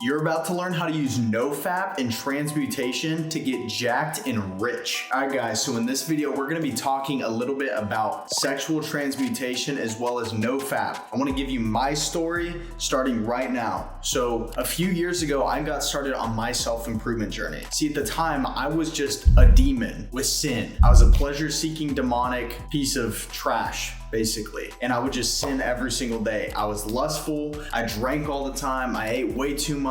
You're about to learn how to use nofap and transmutation to get jacked and rich. All right, guys, so in this video, we're gonna be talking a little bit about sexual transmutation as well as nofap. I wanna give you my story starting right now. So a few years ago, I got started on my self-improvement journey. See, at the time, I was just a demon with sin. I was a pleasure-seeking demonic piece of trash, basically. And I would just sin every single day. I was lustful, I drank all the time, I ate way too much.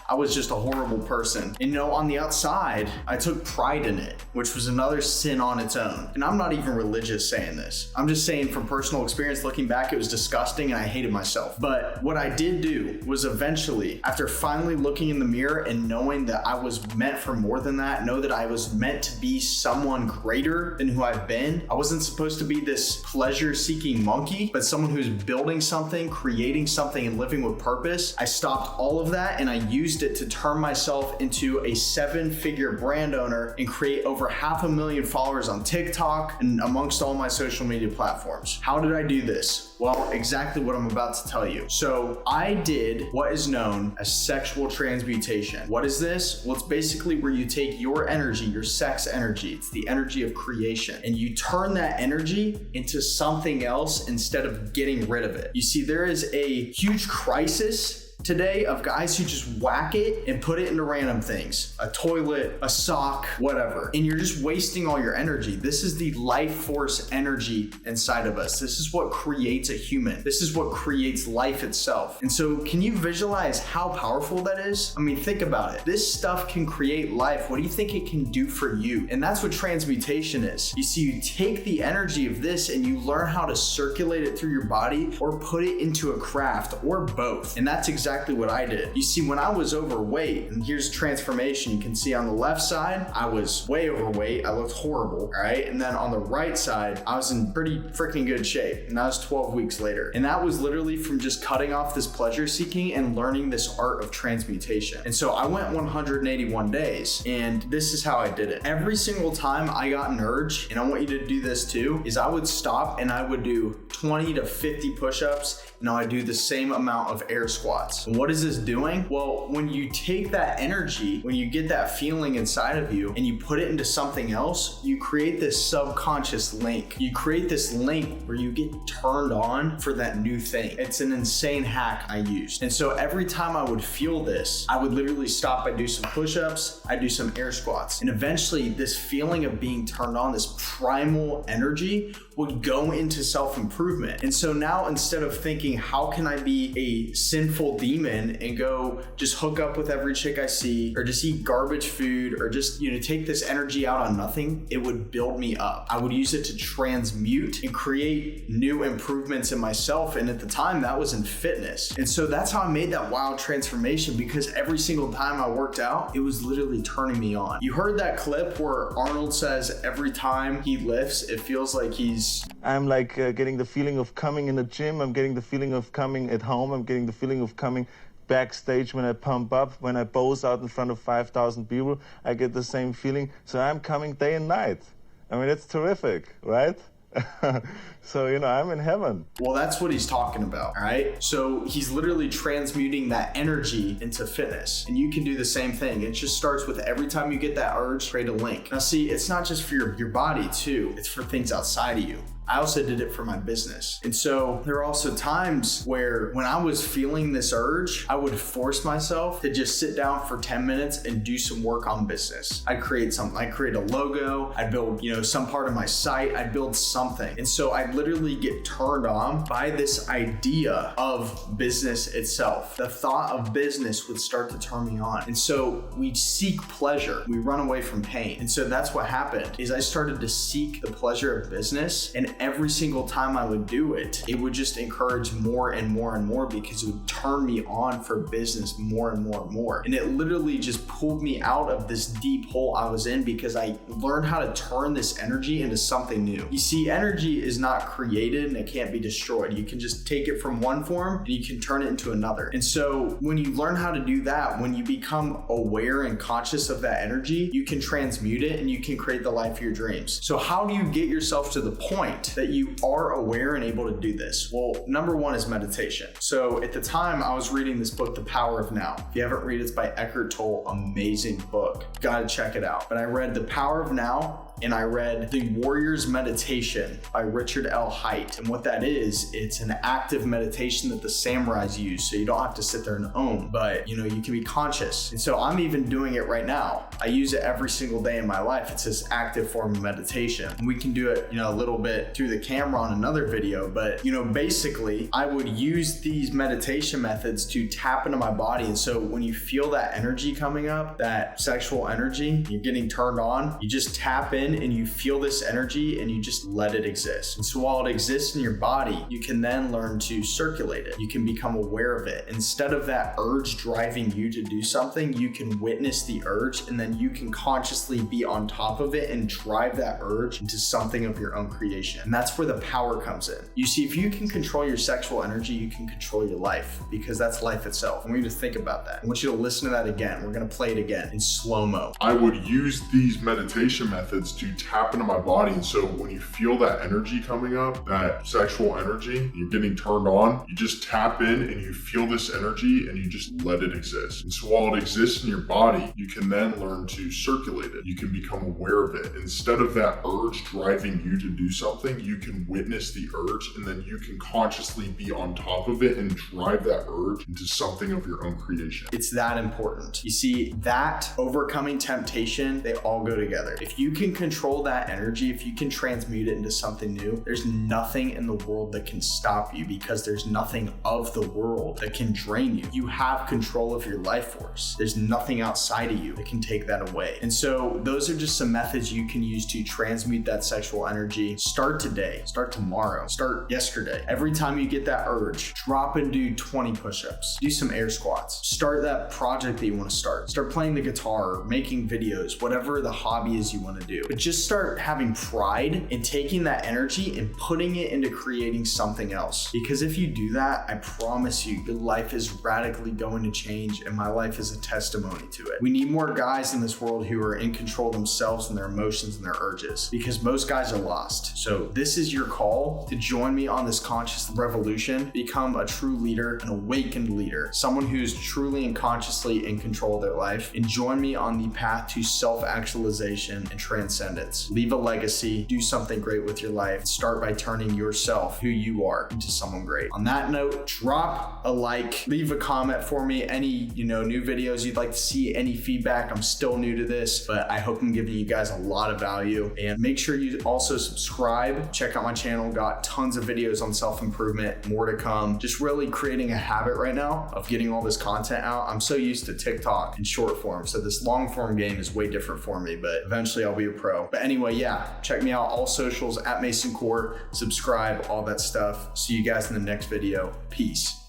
I was just a horrible person. And on the outside, I took pride in it, which was another sin on its own. And I'm not even religious saying this. I'm just saying from personal experience, looking back, it was disgusting and I hated myself. But what I did do was eventually, after finally looking in the mirror and knowing that I was meant for more than that, know that I was meant to be someone greater than who I've been. I wasn't supposed to be this pleasure-seeking monkey, but someone who's building something, creating something, and living with purpose. I stopped all of that and I used it to turn myself into a 7-figure brand owner and create over 500,000 followers on TikTok and amongst all my social media platforms. How did I do this? Well, exactly what I'm about to tell you. So I did what is known as sexual transmutation. What is this? Well, it's basically where you take your energy, your sex energy, it's the energy of creation, and you turn that energy into something else instead of getting rid of it. You see, there is a huge crisis today of guys who just whack it and put it into random things, a toilet, a sock, whatever, and you're just wasting all your energy. This is the life force energy inside of us. This is what creates a human. This is what creates life itself. And so can you visualize how powerful that is? I mean, think about it. This stuff can create life. What do you think it can do for you? And that's what transmutation is. You see, you take the energy of this and you learn how to circulate it through your body or put it into a craft or both. And that's exactly what I did. You see, when I was overweight, and here's transformation, you can see on the left side, I was way overweight. I looked horrible, all right? And then on the right side, I was in pretty freaking good shape. And that was 12 weeks later. And that was literally from just cutting off this pleasure seeking and learning this art of transmutation. And so I went 181 days, and this is how I did it. Every single time I got an urge, and I want you to do this too, is I would stop and I would do 20 to 50 push-ups. Now I do the same amount of air squats. And what is this doing? Well, when you take that energy, when you get that feeling inside of you and you put it into something else, you create this subconscious link. You create this link where you get turned on for that new thing. It's an insane hack I used. And so every time I would feel this, I would literally stop, I'd do some push-ups, I'd do some air squats. And eventually this feeling of being turned on, this primal energy would go into self-improvement. And so now instead of thinking, how can I be a sinful demon and go just hook up with every chick I see or just eat garbage food or just, take this energy out on nothing, it would build me up. I would use it to transmute and create new improvements in myself. And at the time that was in fitness. And so that's how I made that wild transformation, because every single time I worked out, it was literally turning me on. You heard that clip where Arnold says every time he lifts, it feels like I'm like getting the feeling of coming in the gym. I'm getting the feeling of coming at home. I'm getting the feeling of coming backstage when I pump up, when I pose out in front of 5,000 people. I get the same feeling. So I'm coming day and night. I mean, it's terrific, right? So, I'm in heaven. Well, that's what he's talking about, all right? So he's literally transmuting that energy into fitness. And you can do the same thing. It just starts with every time you get that urge, create a link. Now, see, it's not just for your body too. It's for things outside of you. I also did it for my business. And so there are also times where when I was feeling this urge, I would force myself to just sit down for 10 minutes and do some work on business. I'd create something. I'd create a logo. I'd build, some part of my site. I'd build something. And so I'd literally get turned on by this idea of business itself. The thought of business would start to turn me on. And so we seek pleasure. We run away from pain. And so that's what happened is I started to seek the pleasure of business, and every single time I would do it, it would just encourage more and more and more, because it would turn me on for business more and more and more. And it literally just pulled me out of this deep hole I was in, because I learned how to turn this energy into something new. You see, energy is not created and it can't be destroyed. You can just take it from one form and you can turn it into another. And so when you learn how to do that, when you become aware and conscious of that energy, you can transmute it and you can create the life of your dreams. So how do you get yourself to the point point that you are aware and able to do this? Well, number one is meditation. So at the time I was reading this book, The Power of Now. If you haven't read it, it's by Eckhart Tolle, amazing book. You gotta check it out. But I read The Power of Now, and I read The Warrior's Meditation by Richard L. Haidt. And what that is, it's an active meditation that the samurais use. So you don't have to sit there and own, but you can be conscious. And so I'm even doing it right now. I use it every single day in my life. It's this active form of meditation. And we can do it, a little bit through the camera on another video, but basically I would use these meditation methods to tap into my body. And so when you feel that energy coming up, that sexual energy, you're getting turned on, you just tap in and you feel this energy and you just let it exist. And so while it exists in your body, you can then learn to circulate it. You can become aware of it. Instead of that urge driving you to do something, you can witness the urge and then you can consciously be on top of it and drive that urge into something of your own creation. And that's where the power comes in. You see, if you can control your sexual energy, you can control your life, because that's life itself. I want you to think about that. I want you to listen to that again. We're gonna play it again in slow-mo. I would use these meditation methods to tap into my body. And so when you feel that energy coming up, that sexual energy, you're getting turned on, you just tap in and you feel this energy and you just let it exist. And so while it exists in your body, you can then learn to circulate it. You can become aware of it. Instead of that urge driving you to do something, you can witness the urge and then you can consciously be on top of it and drive that urge into something of your own creation. It's that important. You see, that overcoming temptation, they all go together. If you can control that energy, if you can transmute it into something new, there's nothing in the world that can stop you, because there's nothing of the world that can drain you. You have control of your life force. There's nothing outside of you that can take that away. And so those are just some methods you can use to transmute that sexual energy. Start today, start tomorrow, start yesterday. Every time you get that urge, drop and do 20 push-ups, do some air squats, start that project that you want to start playing the guitar, making videos, whatever the hobby is you want to do. But just start having pride in taking that energy and putting it into creating something else. Because if you do that, I promise you, your life is radically going to change, and my life is a testimony to it. We need more guys in this world who are in control of themselves and their emotions and their urges, because most guys are lost. So this is your call to join me on this conscious revolution, become a true leader, an awakened leader, someone who's truly and consciously in control of their life, and join me on the path to self-actualization and transcendence. Leave a legacy, do something great with your life. Start by turning yourself, who you are, into someone great. On that note, drop a like, leave a comment for me, any new videos you'd like to see, any feedback. I'm still new to this, but I hope I'm giving you guys a lot of value. And make sure you also subscribe, check out my channel, got tons of videos on self-improvement, more to come. Just really creating a habit right now of getting all this content out. I'm so used to TikTok and short form, so this long form game is way different for me, but eventually I'll be a pro. But anyway, yeah, check me out, all socials at Kuhr, subscribe, all that stuff. See you guys in the next video. Peace.